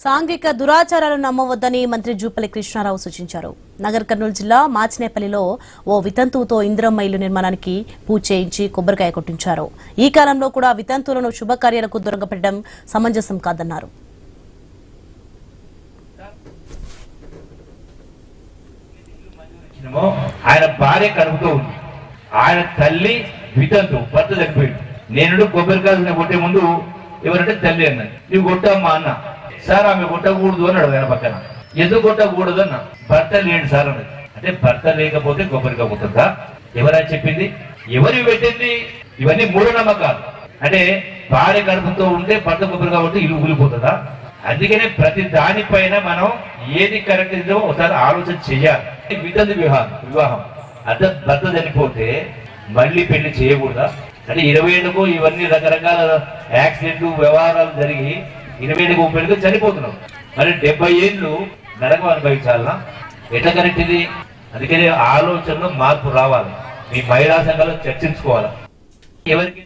సాంఘిక దురాచారాలను నమ్మవద్దని మంత్రి జూపల్లి కృష్ణారావు సూచించారు. నగర్ కర్నూలు జిల్లా మాచినేపల్లిలో ఓ వితంతువుతో ఇందిరమ్మ ఇల్లు నిర్మాణానికి పూజ చేయించి కొబ్బరికాయ కొట్టించారు. ఈ కాలంలో కూడా వితంతువులను శుభకార్యాలకు దూరంగా పెట్టడం సమంజసం కాదన్నారు. ఆయన భార్య కడుపుతో ఉంది, ఆయన తల్లి వితంతు భర్త చనిపోయింది. నేను కొబ్బరికాయ కొట్టే ముందు ఎవరంటే తల్లి అన్నది, నువ్వు కొట్టమ్మా అన్న. సార్ ఆమె కొట్టకూడదు అన్నాడు ఆయన పక్కన. ఎందుకు కొట్టకూడదు అన్న, భర్త లేడు సార్ అన్నది. అంటే భర్త లేకపోతే కొబ్బరికాయ కొట్టదా? ఎవరైనా చెప్పింది? ఎవరు పెట్టింది? ఇవన్నీ మూఢనమ్మకాలు. అంటే భార్య కడుపుతో ఉంటే భర్త కొబ్బరికాయ కొట్టి ఇల్లు ఊలిపోతుందా? అందుకనే ప్రతి దానిపైన మనం ఏది కరెక్ట్ ఇదో ఒకసారి ఆలోచన చెయ్యాలి. వితంతు వివాహం అంటే భర్త చనిపోతే మళ్ళీ పెళ్లి చేయకూడదా? అంటే 20 ఏళ్ళకు ఇవన్నీ రకరకాల యాక్సిడెంట్లు వ్యవహారాలు జరిగి 20 ఏళ్ళకు 30 ఏళ్ళకు చనిపోతున్నాం. మరి 70 ఏళ్ళు నరకం అనుభవించాలనా? ఎట్లా కరెక్ట్ ఇది? అందుకని ఆలోచనలో మార్పు రావాలి. మీ మహిళా సంఘాలు చర్చించుకోవాలి. ఎవరికి